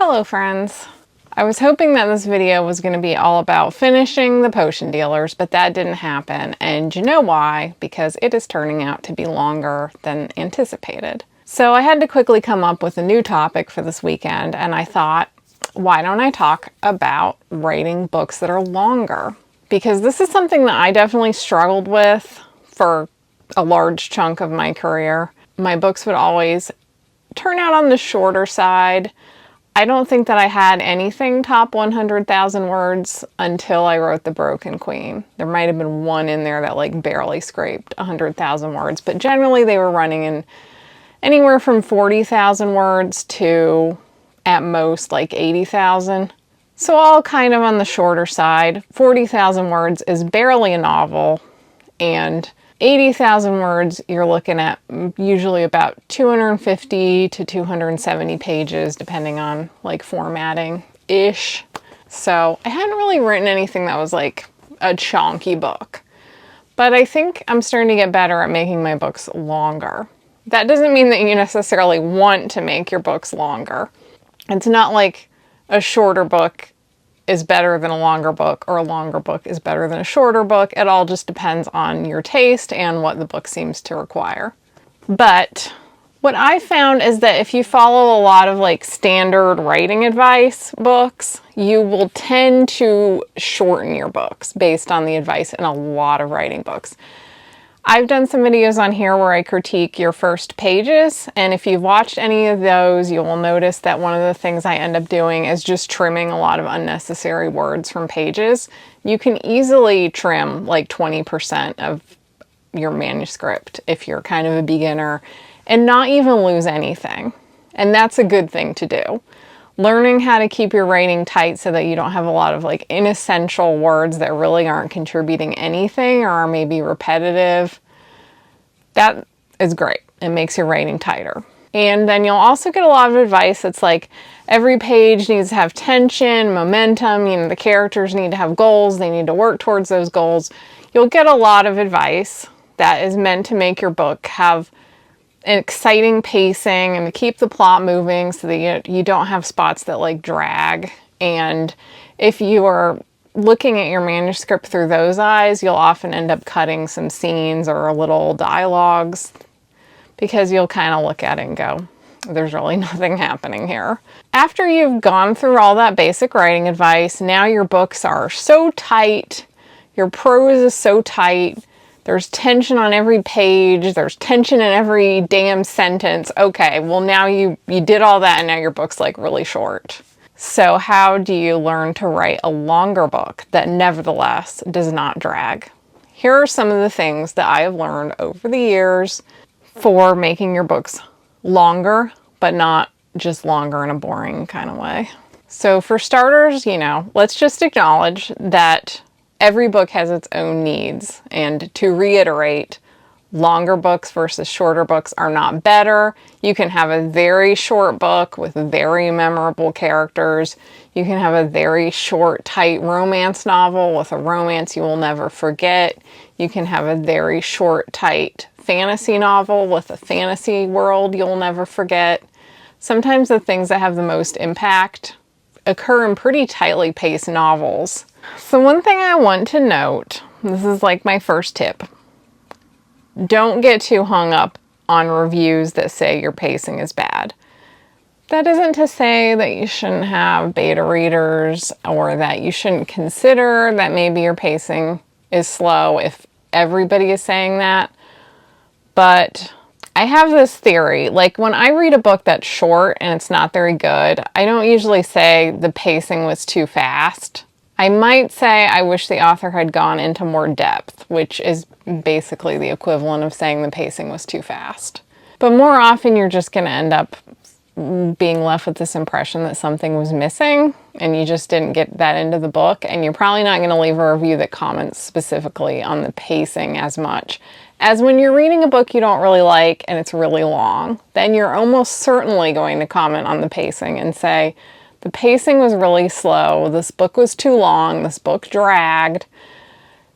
Hello friends! I was hoping that this video was going to be all about finishing the potion dealers, but that didn't happen, and you know why? Because it is turning out to be longer than anticipated. So I had to quickly come up with a new topic for this weekend, and I thought, why don't I talk about writing books that are longer? Because this is something that I definitely struggled with for a large chunk of my career. My books would always turn out on the shorter side. I don't think that I had anything top 100,000 words until I wrote The Broken Queen. There might have been one in there that like barely scraped 100,000 words, but generally they were running in anywhere from 40,000 words to at most like 80,000. So all kind of on the shorter side. 40,000 words is barely a novel, and 80,000 words, you're looking at usually about 250 to 270 pages, depending on like formatting-ish. So I hadn't really written anything that was like a chonky book. But I think I'm starting to get better at making my books longer. That doesn't mean that you necessarily want to make your books longer. It's not like a shorter book is better than a longer book, or a longer book is better than a shorter book. It all just depends on your taste and what the book seems to require. But what I found is that if you follow a lot of like standard writing advice books, you will tend to shorten your books based on the advice in a lot of writing books. I've done some videos on here where I critique your first pages, and if you've watched any of those, you will notice that one of the things I end up doing is just trimming a lot of unnecessary words from pages. You can easily trim like 20% of your manuscript if you're kind of a beginner and not even lose anything. And that's a good thing to do. Learning how to keep your writing tight so that you don't have a lot of like inessential words that really aren't contributing anything or are maybe repetitive. That is great. It makes your writing tighter. And then you'll also get a lot of advice that's like every page needs to have tension, momentum, you know, the characters need to have goals, they need to work towards those goals. You'll get a lot of advice that is meant to make your book have an exciting pacing and to keep the plot moving so that you don't have spots that like drag. And if you are looking at your manuscript through those eyes, you'll often end up cutting some scenes or little dialogues because you'll kind of look at it and go, there's really nothing happening here. After you've gone through all that basic writing advice, now your books are so tight, your prose is so tight, there's tension on every page, there's tension in every damn sentence. Okay, well now you did all that and now your book's like really short. So how do you learn to write a longer book that nevertheless does not drag? Here are some of the things that I have learned over the years for making your books longer, but not just longer in a boring kind of way. So for starters, you know, let's just acknowledge that every book has its own needs, and to reiterate, longer books versus shorter books are not better. You can have a very short book with very memorable characters. You can have a very short, tight romance novel with a romance you will never forget. You can have a very short, tight fantasy novel with a fantasy world you'll never forget. Sometimes the things that have the most impact occur in pretty tightly paced novels. So one thing I want to note, this is like my first tip, don't get too hung up on reviews that say your pacing is bad. That isn't to say that you shouldn't have beta readers or that you shouldn't consider that maybe your pacing is slow if everybody is saying that. But I have this theory, like when I read a book that's short and it's not very good, I don't usually say the pacing was too fast. I might say I wish the author had gone into more depth, which is basically the equivalent of saying the pacing was too fast. But more often you're just going to end up being left with this impression that something was missing and you just didn't get that into the book, and you're probably not going to leave a review that comments specifically on the pacing as much as when you're reading a book you don't really like and it's really long. Then you're almost certainly going to comment on the pacing and say, the pacing was really slow, this book was too long, this book dragged.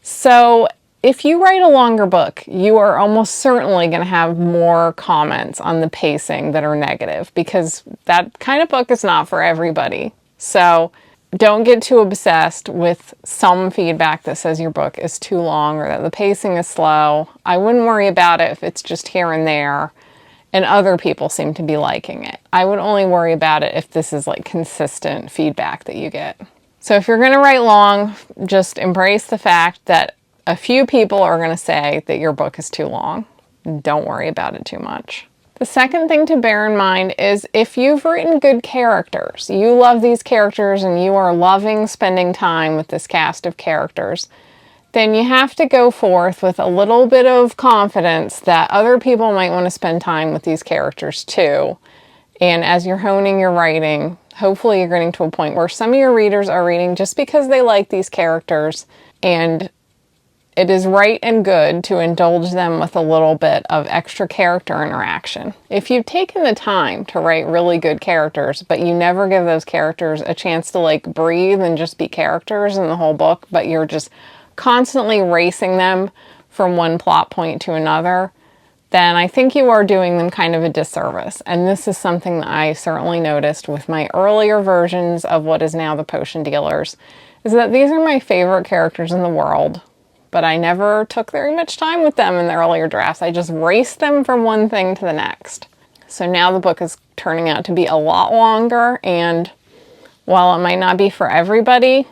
So if you write a longer book, you are almost certainly going to have more comments on the pacing that are negative, because that kind of book is not for everybody. So don't get too obsessed with some feedback that says your book is too long or that the pacing is slow. I wouldn't worry about it if it's just here and there and other people seem to be liking it. I would only worry about it if this is like consistent feedback that you get. So if you're going to write long, just embrace the fact that a few people are going to say that your book is too long. Don't worry about it too much. The second thing to bear in mind is if you've written good characters, you love these characters and you are loving spending time with this cast of characters, then you have to go forth with a little bit of confidence that other people might want to spend time with these characters too. And as you're honing your writing, hopefully you're getting to a point where some of your readers are reading just because they like these characters, and it is right and good to indulge them with a little bit of extra character interaction. If you've taken the time to write really good characters, but you never give those characters a chance to like breathe and just be characters in the whole book, but you're just constantly racing them from one plot point to another, then I think you are doing them kind of a disservice. And this is something that I certainly noticed with my earlier versions of what is now the Potion Dealers, is that these are my favorite characters in the world, but I never took very much time with them in the earlier drafts. I just raced them from one thing to the next. So now the book is turning out to be a lot longer, and while it might not be for everybody,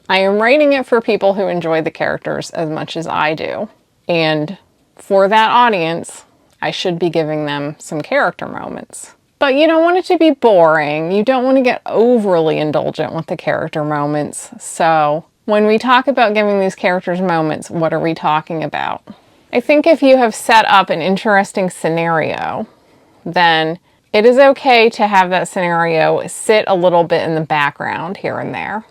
I am writing it for people who enjoy the characters as much as I do. And for that audience, I should be giving them some character moments. But you don't want it to be boring. You don't want to get overly indulgent with the character moments. So when we talk about giving these characters moments, what are we talking about? I think if you have set up an interesting scenario, then it is okay to have that scenario sit a little bit in the background here and there.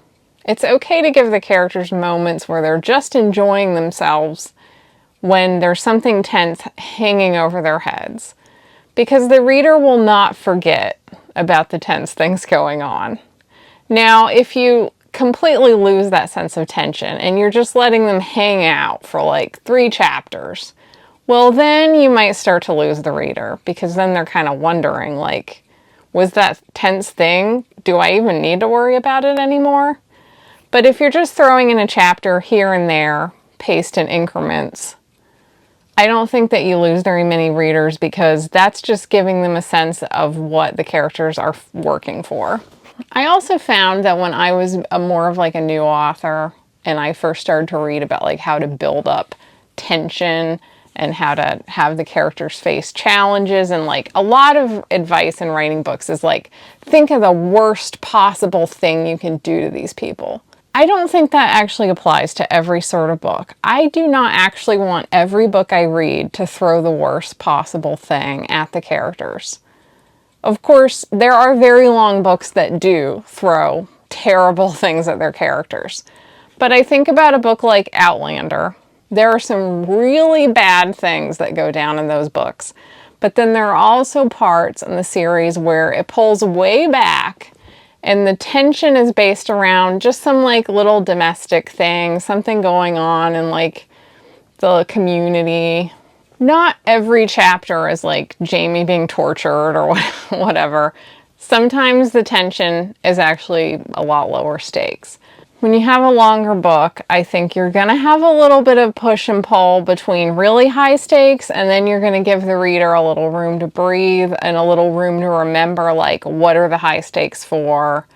It's okay to give the characters moments where they're just enjoying themselves when there's something tense hanging over their heads, because the reader will not forget about the tense things going on. Now, if you completely lose that sense of tension and you're just letting them hang out for like 3 chapters, well, then you might start to lose the reader, because then they're kind of wondering, like, was that tense thing, do I even need to worry about it anymore? But if you're just throwing in a chapter here and there, paced in increments, I don't think that you lose very many readers, because that's just giving them a sense of what the characters are working for. I also found that when I was more of like a new author and I first started to read about like how to build up tension and how to have the characters face challenges, and like a lot of advice in writing books is like, think of the worst possible thing you can do to these people. I don't think that actually applies to every sort of book. I do not actually want every book I read to throw the worst possible thing at the characters. Of course, there are very long books that do throw terrible things at their characters. But I think about a book like Outlander. There are some really bad things that go down in those books. But then there are also parts in the series where it pulls way back, and the tension is based around just some like little domestic thing, something going on in like the community. Not every chapter is like Jamie being tortured or whatever. Sometimes the tension is actually a lot lower stakes. When you have a longer book, I think you're going to have a little bit of push and pull between really high stakes, and then you're going to give the reader a little room to breathe and a little room to remember, like, what are the high stakes for?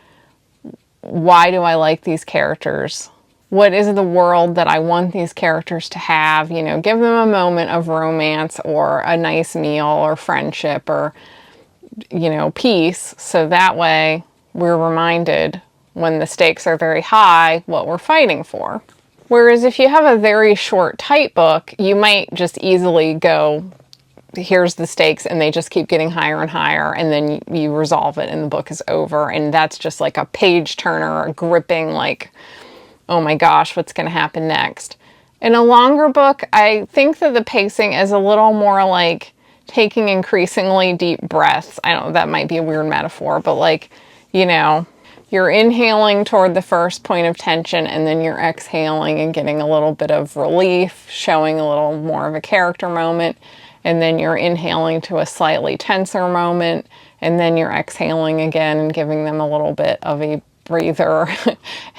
Why do I like these characters? What is the world that I want these characters to have? You know, give them a moment of romance or a nice meal or friendship or, you know, peace. So that way we're reminded when the stakes are very high what we're fighting for. Whereas if you have a very short, tight book, you might just easily go, here's the stakes, and they just keep getting higher and higher, and then you resolve it and the book is over. And that's just like a page turner, a gripping, like, oh my gosh, what's going to happen next? In a longer book, I think that the pacing is a little more like taking increasingly deep breaths. I don't know, that might be a weird metaphor, but like, you know, you're inhaling toward the first point of tension, and then you're exhaling and getting a little bit of relief, showing a little more of a character moment, and then you're inhaling to a slightly tenser moment, and then you're exhaling again and giving them a little bit of a breather,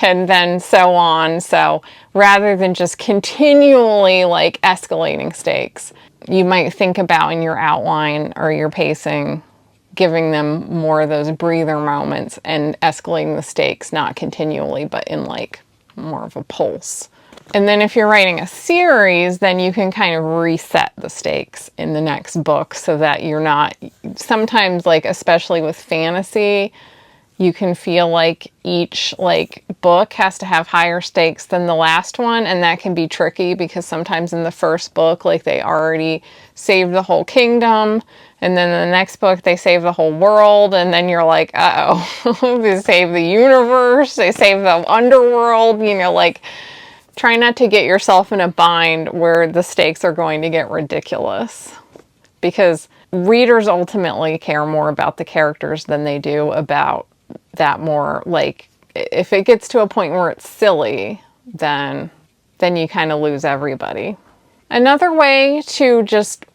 and then so on. So rather than just continually like escalating stakes, you might think about in your outline or your pacing giving them more of those breather moments and escalating the stakes, not continually, but in like more of a pulse. And then if you're writing a series, then you can kind of reset the stakes in the next book so that you're not, sometimes like, especially with fantasy, you can feel like each like book has to have higher stakes than the last one, and that can be tricky because sometimes in the first book, like they already saved the whole kingdom, and then in the next book they save the whole world, and then you're like, uh-oh, they save the universe, they save the underworld, you know, like try not to get yourself in a bind where the stakes are going to get ridiculous, because readers ultimately care more about the characters than they do about that more, like, if it gets to a point where it's silly, then you kind of lose everybody. Another way to just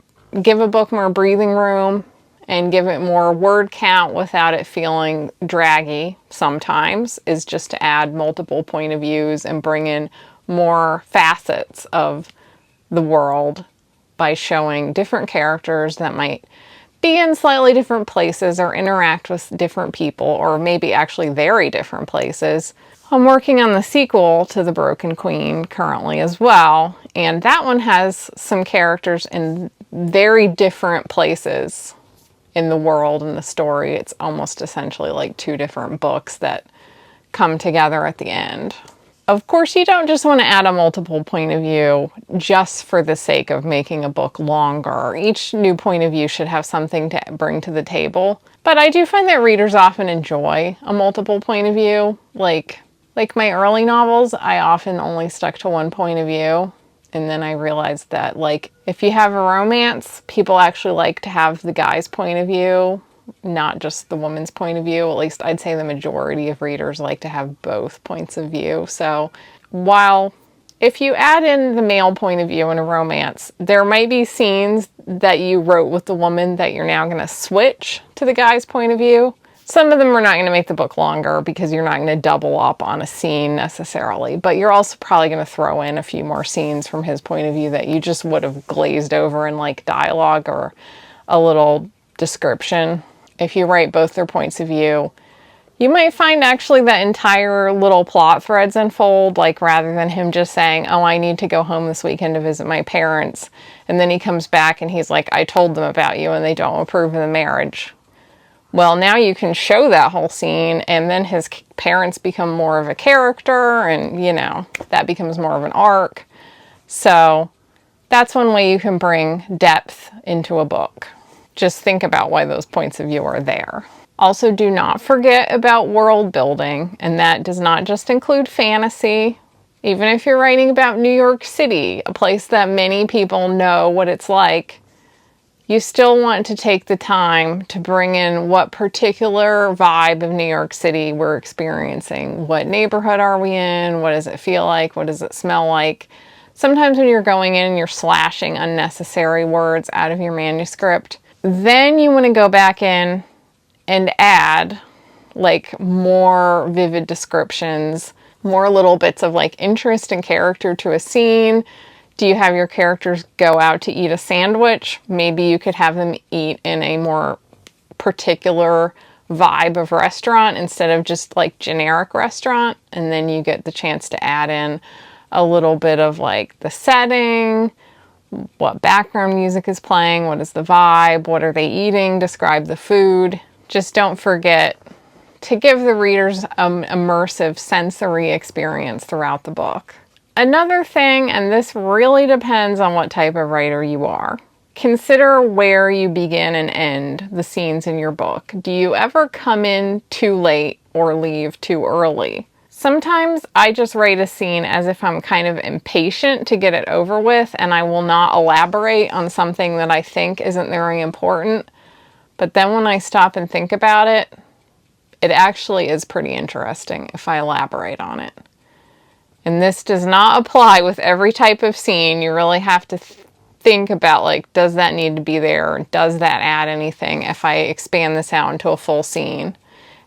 give a book more breathing room and give it more word count without it feeling draggy sometimes is just to add multiple point of views and bring in more facets of the world by showing different characters that might be in slightly different places or interact with different people, or maybe actually very different places. I'm working on the sequel to The Broken Queen currently as well, and that one has some characters in very different places in the world and the story. It's almost essentially like two different books that come together at the end. Of course, you don't just want to add a multiple point of view just for the sake of making a book longer. Each new point of view should have something to bring to the table. But I do find that readers often enjoy a multiple point of view. Like my early novels, I often only stuck to one point of view. And then I realized that, like, if you have a romance, people actually like to have the guy's point of view, not just the woman's point of view. At least I'd say the majority of readers like to have both points of view. So while if you add in the male point of view in a romance, there might be scenes that you wrote with the woman that you're now going to switch to the guy's point of view. Some of them are not going to make the book longer because you're not going to double up on a scene necessarily, but you're also probably going to throw in a few more scenes from his point of view that you just would have glazed over in like dialogue or a little description. If you write both their points of view, you might find actually that entire little plot threads unfold, like rather than him just saying, oh, I need to go home this weekend to visit my parents, and then he comes back and he's like, I told them about you and they don't approve of the marriage. Well, now you can show that whole scene, and then his parents become more of a character, and you know, that becomes more of an arc. So that's one way you can bring depth into a book. Just think about why those points of view are there. Also, do not forget about world building, and that does not just include fantasy. Even if you're writing about New York City, a place that many people know what it's like, you still want to take the time to bring in what particular vibe of New York City we're experiencing. What neighborhood are we in? What does it feel like? What does it smell like? Sometimes when you're going in and you're slashing unnecessary words out of your manuscript, then you want to go back in and add like more vivid descriptions, more little bits of like interest and character to a scene. Do you have your characters go out to eat a sandwich? Maybe you could have them eat in a more particular vibe of restaurant instead of just like generic restaurant. And then you get the chance to add in a little bit of like the setting, what background music is playing, what is the vibe, what are they eating, describe the food. Just don't forget to give the readers an immersive sensory experience throughout the book. Another thing, and this really depends on what type of writer you are, consider where you begin and end the scenes in your book. Do you ever come in too late or leave too early? Sometimes I just write a scene as if I'm kind of impatient to get it over with, and I will not elaborate on something that I think isn't very important. But then when I stop and think about it, it actually is pretty interesting if I elaborate on it. And this does not apply with every type of scene. You really have to think about, like, does that need to be there? Does that add anything if I expand this out into a full scene?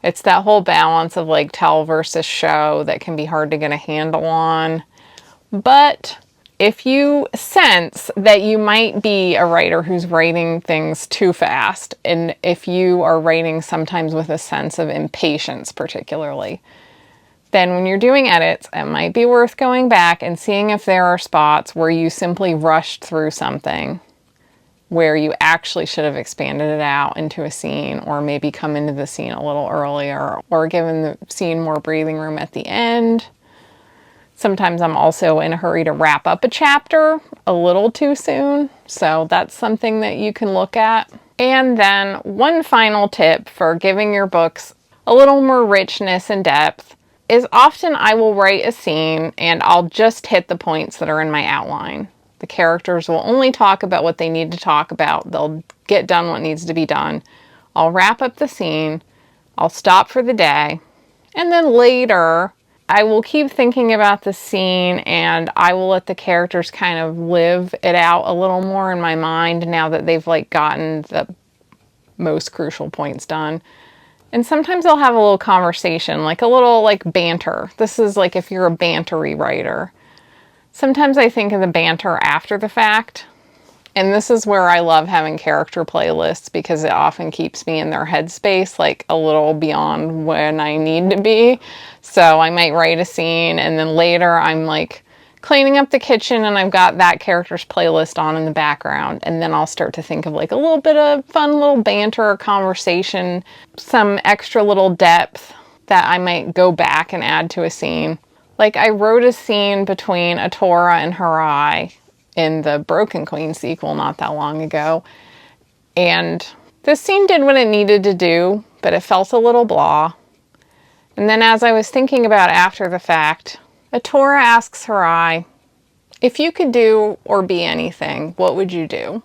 It's that whole balance of like tell versus show that can be hard to get a handle on. But if you sense that you might be a writer who's writing things too fast, and if you are writing sometimes with a sense of impatience particularly, then when you're doing edits, it might be worth going back and seeing if there are spots where you simply rushed through something, where you actually should have expanded it out into a scene, or maybe come into the scene a little earlier, or given the scene more breathing room at the end. Sometimes I'm also in a hurry to wrap up a chapter a little too soon, so that's something that you can look at. And then one final tip for giving your books a little more richness and depth is often I will write a scene and I'll just hit the points that are in my outline. The characters will only talk about what they need to talk about. They'll get done what needs to be done. I'll wrap up the scene. I'll stop for the day. And then later, I will keep thinking about the scene and I will let the characters kind of live it out a little more in my mind now that they've like gotten the most crucial points done. And sometimes I'll have a little conversation, like a little like banter. This is like if you're a bantery writer. Sometimes I think of the banter after the fact, and this is where I love having character playlists because it often keeps me in their headspace, like a little beyond when I need to be. So I might write a scene and then later I'm like cleaning up the kitchen and I've got that character's playlist on in the background, and then I'll start to think of like a little bit of fun little banter or conversation, some extra little depth that I might go back and add to a scene. Like I wrote a scene between Atora and Harai in the Broken Queen sequel not that long ago. And this scene did what it needed to do, but it felt a little blah. And then as I was thinking about after the fact, Atora asks Harai, if you could do or be anything, what would you do?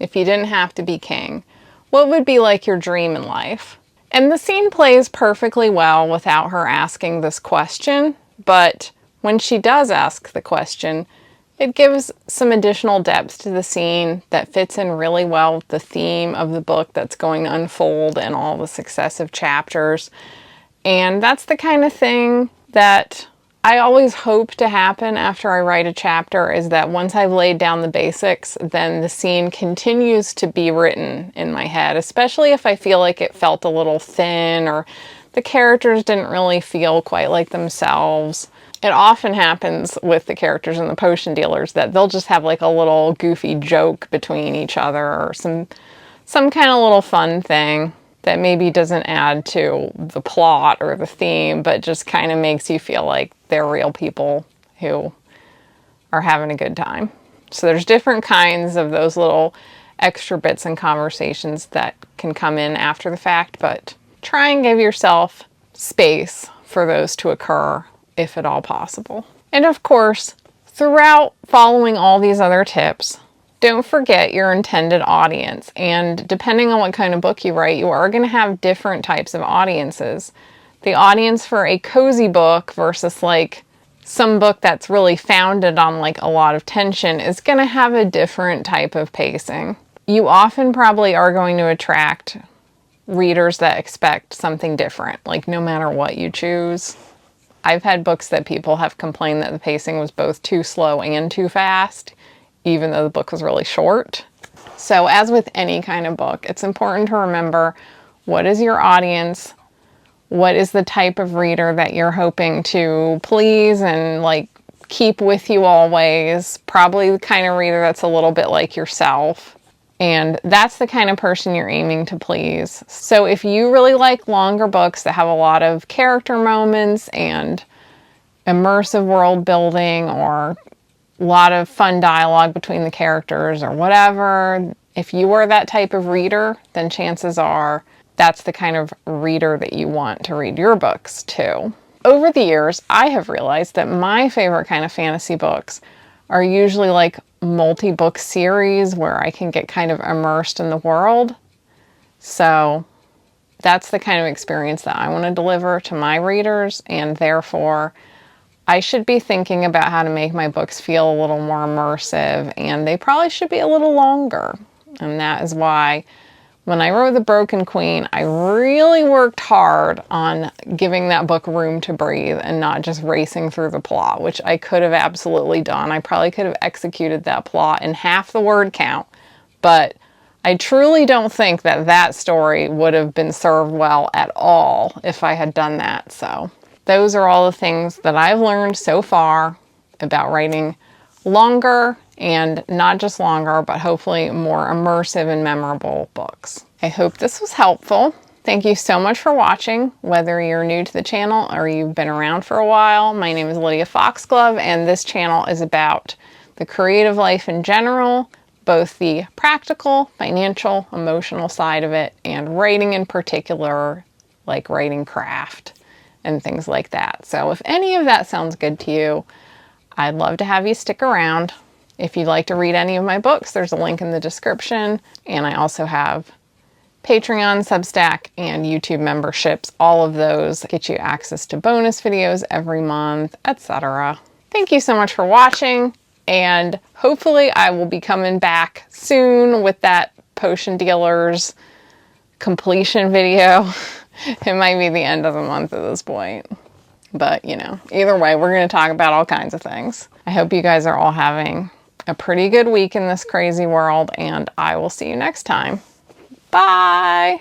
If you didn't have to be king, what would be like your dream in life? And the scene plays perfectly well without her asking this question. But when she does ask the question, it gives some additional depth to the scene that fits in really well with the theme of the book that's going to unfold in all the successive chapters. And that's the kind of thing that I always hope to happen after I write a chapter, is that once I've laid down the basics, then the scene continues to be written in my head, especially if I feel like it felt a little thin or the characters didn't really feel quite like themselves. It often happens with the characters and the potion dealers that they'll just have like a little goofy joke between each other or some kind of little fun thing that maybe doesn't add to the plot or the theme, but just kind of makes you feel like they're real people who are having a good time. So there's different kinds of those little extra bits and conversations that can come in after the fact, but try and give yourself space for those to occur if at all possible. And of course, throughout following all these other tips, don't forget your intended audience. And depending on what kind of book you write, you are going to have different types of audiences. The audience for a cozy book versus like some book that's really founded on like a lot of tension is going to have a different type of pacing. You often probably are going to attract readers that expect something different, like no matter what you choose. I've had books that people have complained that the pacing was both too slow and too fast, even though the book was really short. So as with any kind of book, it's important to remember, what is your audience? What is the type of reader that you're hoping to please and like keep with you always? Probably the kind of reader that's a little bit like yourself. And that's the kind of person you're aiming to please. So if you really like longer books that have a lot of character moments and immersive world building or a lot of fun dialogue between the characters or whatever, if you are that type of reader, then chances are that's the kind of reader that you want to read your books to. Over the years, I have realized that my favorite kind of fantasy books are usually like multi-book series where I can get kind of immersed in the world. So that's the kind of experience that I want to deliver to my readers, and therefore I should be thinking about how to make my books feel a little more immersive, and they probably should be a little longer. And that is why when I wrote The Broken Queen, I really worked hard on giving that book room to breathe and not just racing through the plot, which I could have absolutely done. I probably could have executed that plot in half the word count, but I truly don't think that that story would have been served well at all if I had done that. So those are all the things that I've learned so far about writing longer, and not just longer, but hopefully more immersive and memorable books. I hope this was helpful. Thank you so much for watching, whether you're new to the channel or you've been around for a while. My name is Lydia Foxglove, and this channel is about the creative life in general, both the practical, financial, emotional side of it, and writing in particular, like writing craft and things like that. So if any of that sounds good to you, I'd love to have you stick around. If you'd like to read any of my books, there's a link in the description, and I also have Patreon, Substack, and YouTube memberships. All of those get you access to bonus videos every month, etc. Thank you so much for watching, and hopefully I will be coming back soon with that Potion Dealers completion video. It might be the end of the month at this point. But, you know, either way, we're going to talk about all kinds of things. I hope you guys are all having a pretty good week in this crazy world, and I will see you next time. Bye!